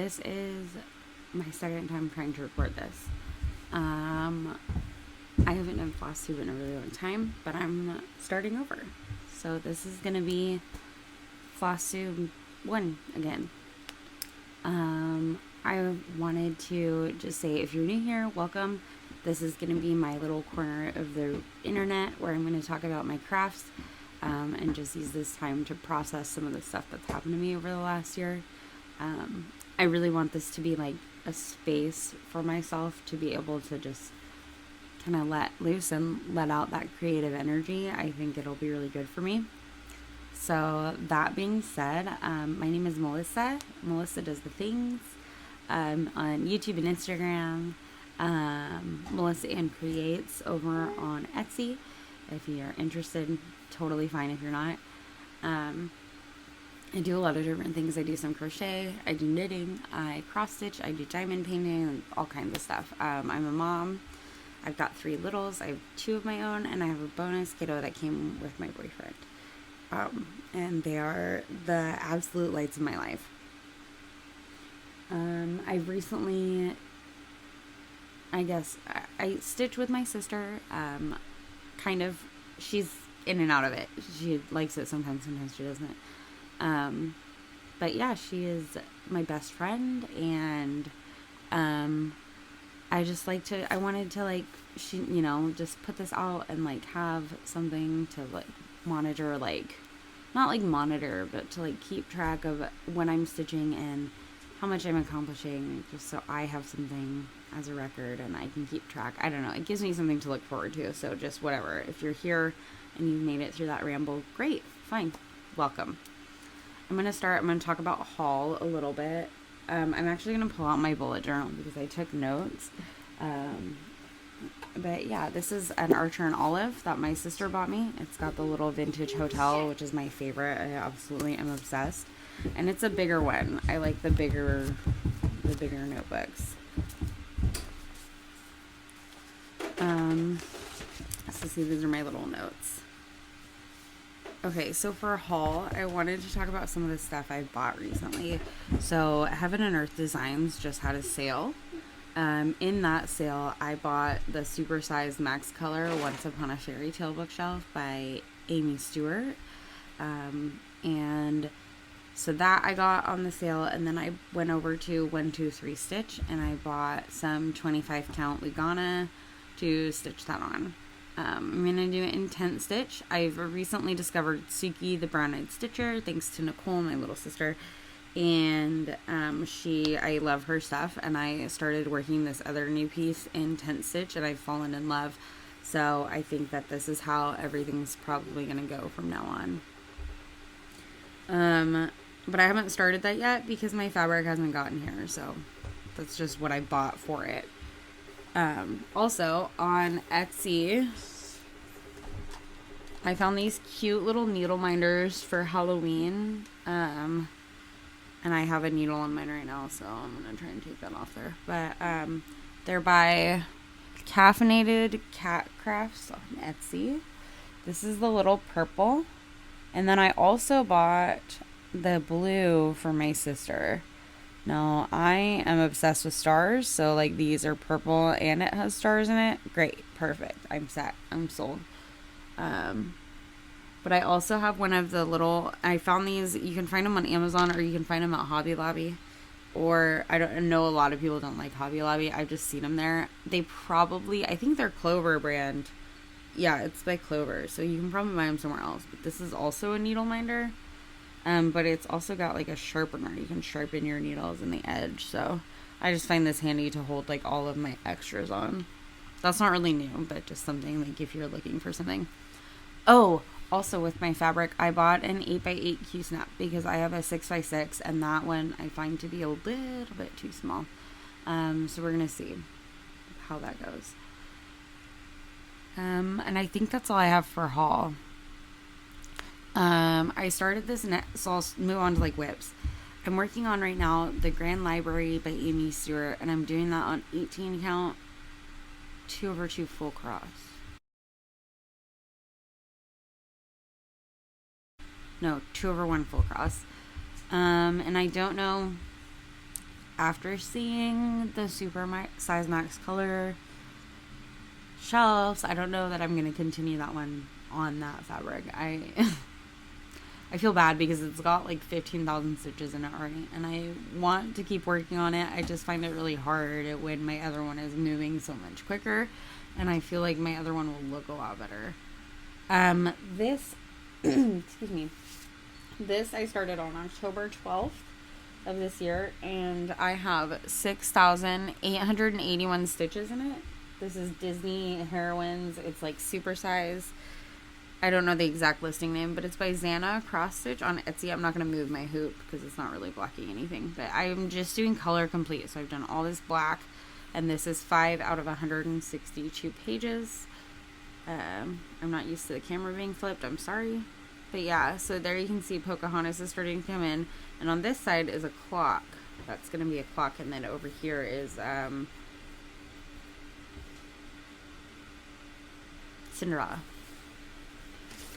this is my second time trying to record this. I haven't done Flosstube in a really long time, but I'm starting over. So this is going to be Flosstube 1 again. I wanted to just say, if you're new here, welcome. This is going to be my little corner of the internet where I'm going to talk about my crafts and just use this time to process some of the stuff that's happened to me over the last year. I really want this to be like a space for myself to be able to just kind of let loose and let out that creative energy. I think it'll be really good for me. So that being said, my name is Melissa. Melissa does the things on YouTube and Instagram. Melissaanncreates over on Etsy. If you're interested, totally fine if you're not. I do a lot of different things. I do some crochet, I do knitting, I cross stitch, I do diamond painting, and all kinds of stuff. I'm a mom. I've got 3 littles. I have 2 of my own, and I have a bonus kiddo that came with my boyfriend. And they are the absolute lights of my life. I've recently, I stitch with my sister. Kind of, she's in and out of it. She likes it sometimes she doesn't. But yeah, she is my best friend, and I wanted to like, just put this out and like have something to like monitor, like, not like monitor, but to like keep track of when I'm stitching and how much I'm accomplishing, just so I have something as a record and I can keep track. I don't know. It gives me something to look forward to. So just whatever. If you're here and you've made it through that ramble, great, fine, welcome. I'm going to talk about haul a little bit. I'm actually going to pull out my bullet journal because I took notes. But yeah, this is an Archer and Olive that my sister bought me. It's got the little vintage hotel, which is my favorite. I absolutely am obsessed. And it's a bigger one. I like the bigger notebooks. So see, these are my little notes. Okay, so for a haul, I wanted to talk about some of the stuff I bought recently. So Heaven and Earth Designs just had a sale. In that sale, I bought the supersized Max Color Once Upon a Fairy Tale bookshelf by Amy Stewart. And so that I got on the sale, and then I went over to 123 Stitch and I bought some 25 count Lugana to stitch that on. I'm going to do it in 10 stitch. I've recently discovered Suki the Brown-Eyed Stitcher, thanks to Nicole, my little sister. And I love her stuff, and I started working this other new piece in 10 stitch, and I've fallen in love. So I think that this is how everything's probably going to go from now on. But I haven't started that yet because my fabric hasn't gotten here, so that's just what I bought for it. Also on Etsy, I found these cute little needle minders for Halloween. And I have a needle on mine right now, so I'm going to try and take that off there. But, they're by Caffeinated Cat Crafts on Etsy. This is the little purple. And then I also bought the blue for my sister. Now, I am obsessed with stars, so like these are purple and it has stars in it. Great, perfect. I'm set. I'm sold. But I also have one of the little, I found these, you can find them on Amazon or you can find them at Hobby Lobby. Or I don't know, a lot of people don't like Hobby Lobby. I've just seen them there. I think they're Clover brand. Yeah, it's by Clover, so you can probably buy them somewhere else. But this is also a needle minder. But it's also got like a sharpener. You can sharpen your needles in the edge. So I just find this handy to hold like all of my extras on. That's not really new, but just something like if you're looking for something. Oh, also with my fabric, I bought an 8x8 Q-snap because I have a 6x6 and that one I find to be a little bit too small. So we're going to see how that goes. And I think that's all I have for haul. I started this net, so I'll move on to like whips. I'm working on right now the Grand Library by Amy Stewart, and I'm doing that on 18 count 2/2 full cross. No, 2/1 full cross. And I don't know after seeing the size max color shelves, I don't know that I'm going to continue that one on that fabric. I feel bad because it's got like 15,000 stitches in it already, and I want to keep working on it. I just find it really hard when my other one is moving so much quicker, and I feel like my other one will look a lot better. This, excuse me, this I started on October 12th of this year, and I have 6,881 stitches in it. This is Disney Heroines. It's like super size. I don't know the exact listing name, but it's by Xana Cross Stitch on Etsy. I'm not going to move my hoop because it's not really blocking anything, but I'm just doing color complete. So I've done all this black, and this is 5 out of 162 pages. I'm not used to the camera being flipped. I'm sorry. But yeah, so there you can see Pocahontas is starting to come in. And on this side is a clock. That's going to be a clock. And then over here is Cinderella.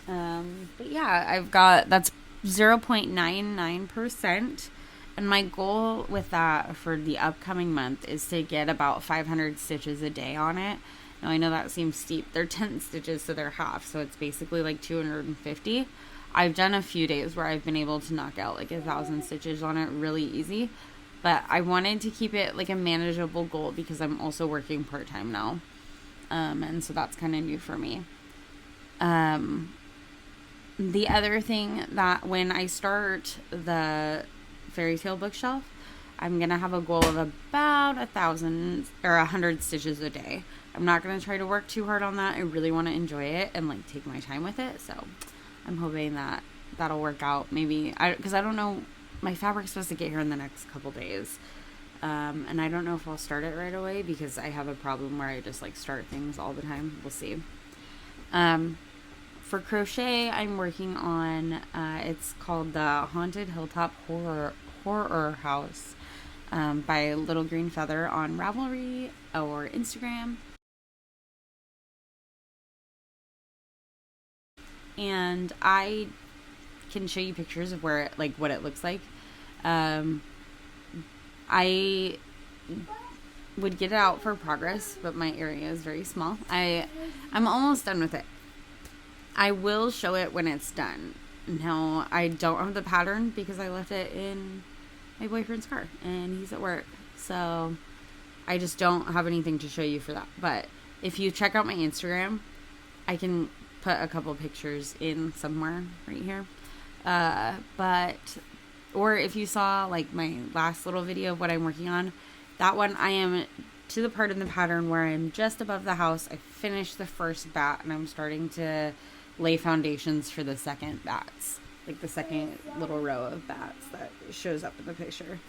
But yeah, I've got, that's 0.99%. And my goal with that for the upcoming month is to get about 500 stitches a day on it. Now, I know that seems steep. They're 10 stitches, so they're half. So it's basically like 250. I've done a few days where I've been able to knock out like 1,000 stitches on it really easy. But I wanted to keep it like a manageable goal because I'm also working part-time now. And so that's kind of new for me. The other thing that when I start the fairy tale bookshelf, I'm going to have a goal of about 1,000 or 100 stitches a day. I'm not going to try to work too hard on that. I really want to enjoy it and like take my time with it. So I'm hoping that that'll work out. Maybe because I don't know, my fabric's supposed to get here in the next couple days. And I don't know if I'll start it right away because I have a problem where I just like start things all the time. We'll see. For crochet, I'm working on, it's called the Haunted Hilltop Horror House by Little Green Feather on Ravelry or Instagram. And I can show you pictures of where, like, what it looks like. I would get it out for progress, but my area is very small. I'm almost done with it. I will show it when it's done. Now, I don't have the pattern because I left it in my boyfriend's car and he's at work. So I just don't have anything to show you for that. But if you check out my Instagram, I can put a couple pictures in somewhere right here. Or if you saw like my last little video of what I'm working on, that one I am to the part in the pattern where I'm just above the house. I finished the first bat and I'm starting to lay foundations for the second bats, like the second little row of bats that shows up in the picture.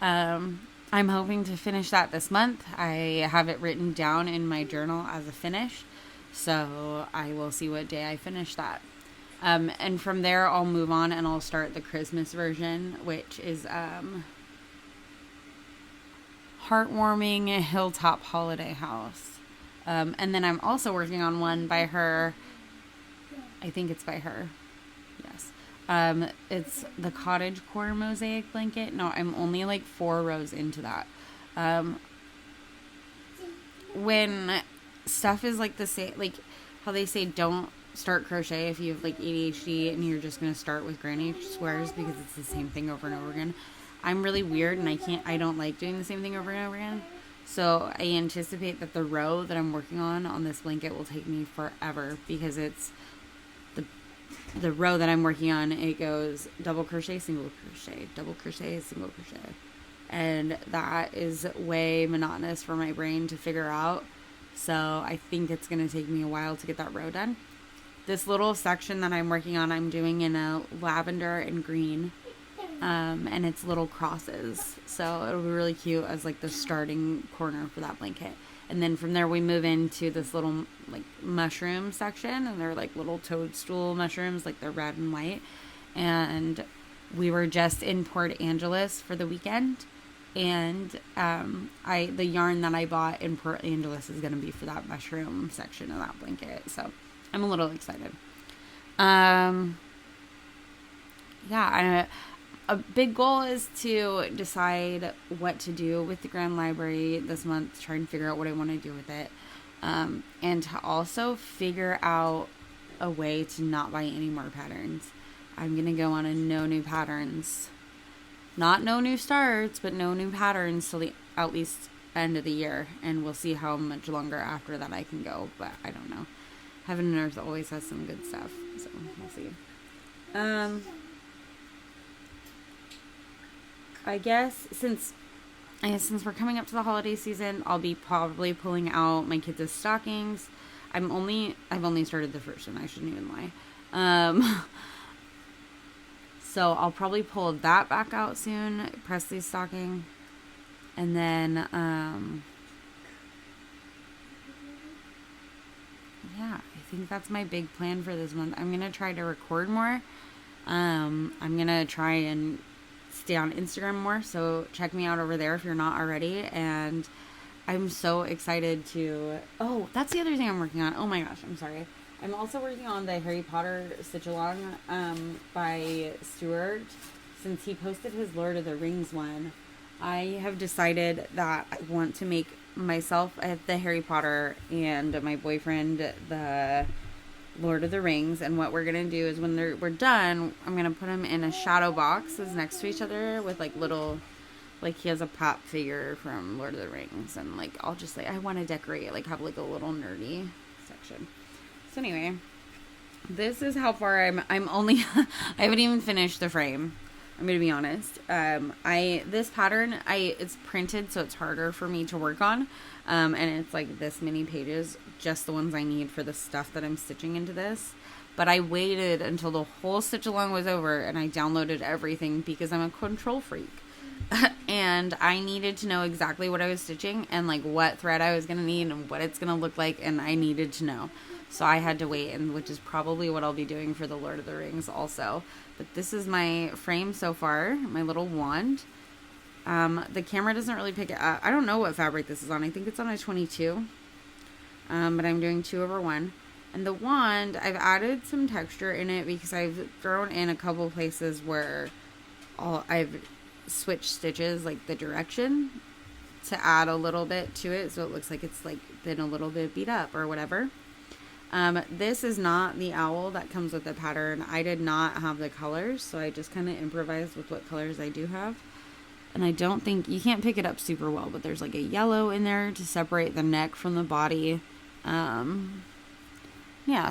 I'm hoping to finish that this month. I have it written down in my journal as a finish, so I will see what day I finish that. And from there I'll move on and I'll start the Christmas version, which is Heartwarming Hilltop Holiday House. And then I'm also working on one by her. I think it's by her. Yes. It's the cottagecore mosaic blanket. No, I'm only like 4 rows into that. When stuff is like the same, like how they say don't start crochet if you have like ADHD and you're just going to start with granny squares because it's the same thing over and over again. I'm really weird and I don't like doing the same thing over and over again. So I anticipate that the row that I'm working on this blanket will take me forever because it's the row that I'm working on. It goes double crochet, single crochet, double crochet, single crochet. And that is way monotonous for my brain to figure out. So I think it's going to take me a while to get that row done. This little section that I'm working on, I'm doing in a lavender and green. And it's little crosses. So it'll be really cute as like the starting corner for that blanket. And then from there we move into this little like mushroom section, and they're like little toadstool mushrooms, like they're red and white. And we were just in Port Angeles for the weekend, and the yarn that I bought in Port Angeles is going to be for that mushroom section of that blanket. So I'm a little excited. a big goal is to decide what to do with the Grand Library this month, try and figure out what I want to do with it. And to also figure out a way to not buy any more patterns. I'm going to go on a no new patterns. Not no new starts, but no new patterns till the at least end of the year. And we'll see how much longer after that I can go. But I don't know. Heaven and Earth always has some good stuff. So we'll see. I guess since we're coming up to the holiday season, I'll be probably pulling out my kids' stockings. I've only started the first one, I shouldn't even lie. So I'll probably pull that back out soon, Presley's stocking. And then, yeah, I think that's my big plan for this month. I'm going to try to record more. I'm going to try and stay on Instagram more, so check me out over there if you're not already. And I'm so excited to... Oh, that's the other thing I'm working on. Oh my gosh, I'm sorry. I'm also working on the Harry Potter stitch-along by Stuart. Since he posted his Lord of the Rings one, I have decided that I want to make myself the Harry Potter and my boyfriend the Lord of the Rings. And what we're going to do is when we're done, I'm going to put them in a shadow box that's next to each other with like little... Like, he has a pop figure from Lord of the Rings. And, like, I'll just, like, I want to decorate it. Like, have, like, a little nerdy section. So, anyway. This is how far I'm only... I haven't even finished the frame. I'm going to be honest. This pattern, it's printed, so it's harder for me to work on. And it's, like, this many pages. Just the ones I need for the stuff that I'm stitching into this. But I waited until the whole stitch along was over. And I downloaded everything because I'm a control freak. And I needed to know exactly what I was stitching and like what thread I was going to need and what it's going to look like, and I needed to know. So I had to wait, and which is probably what I'll be doing for the Lord of the Rings also. But this is my frame so far, my little wand. The camera doesn't really pick it up. I don't know what fabric this is on. I think it's on a 22. But I'm doing 2/1. And the wand, I've added some texture in it because I've thrown in a couple places where I've switch stitches, like the direction, to add a little bit to it so it looks like it's like been a little bit beat up or whatever. This is not the owl that comes with the pattern. I did not have the colors, so I just kind of improvised with what colors I do have. And I don't think you can't pick it up super well, but there's like a yellow in there to separate the neck from the body. Yeah,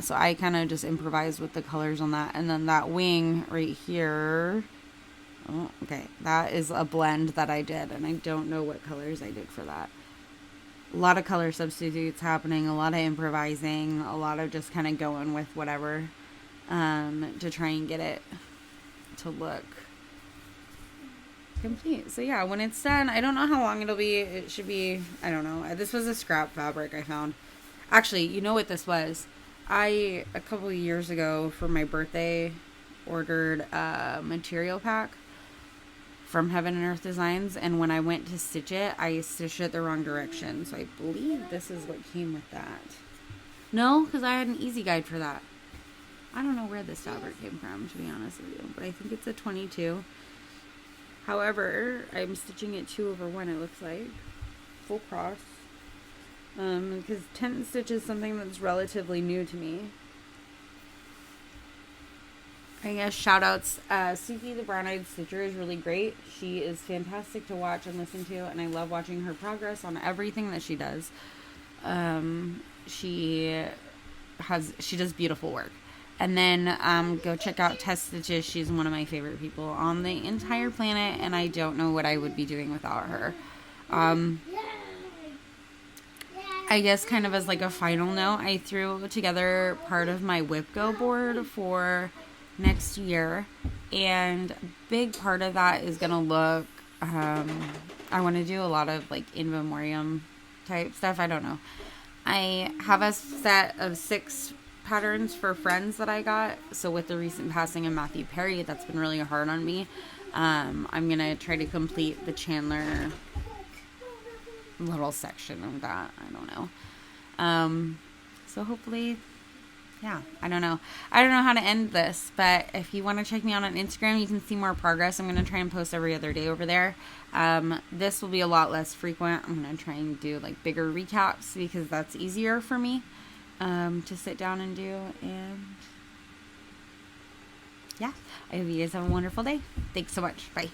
so I kind of just improvised with the colors on that. And then that wing right here. Oh, okay, that is a blend that I did, and I don't know what colors I did for that. A lot of color substitutes happening, a lot of improvising, a lot of just kind of going with whatever to try and get it to look complete. So yeah, when it's done, I don't know how long it'll be. It should be, I don't know. This was a scrap fabric I found. Actually, you know what this was? A couple of years ago for my birthday, ordered a material pack from Heaven and Earth Designs, and when I went to stitch it, I stitched it the wrong direction. So I believe this is what came with that. No, because I had an easy guide for that. I don't know where this fabric came from, to be honest with you, but I think it's a 22. However, I'm stitching it 2/1, it looks like. Full cross. Because tent and stitch is something that's relatively new to me. I guess shout outs. Suki the Brown Eyed Stitcher is really great. She is fantastic to watch and listen to, and I love watching her progress on everything that she does. She does beautiful work. And then go check out Test Stitches. She's one of my favorite people on the entire planet, and I don't know what I would be doing without her. I guess kind of as like a final note, I threw together part of my WhipGo board for next year, and a big part of that is gonna look I want to do a lot of like in memoriam type stuff. I don't know, I have a set of 6 patterns for friends that I got, so with the recent passing of Matthew Perry, that's been really hard on me. I'm gonna try to complete the Chandler little section of that. I don't know, so hopefully yeah, I don't know. I don't know how to end this, but if you want to check me out on Instagram, you can see more progress. I'm going to try and post every other day over there. This will be a lot less frequent. I'm going to try and do like bigger recaps because that's easier for me to sit down and do. And yeah, I hope you guys have a wonderful day. Thanks so much. Bye.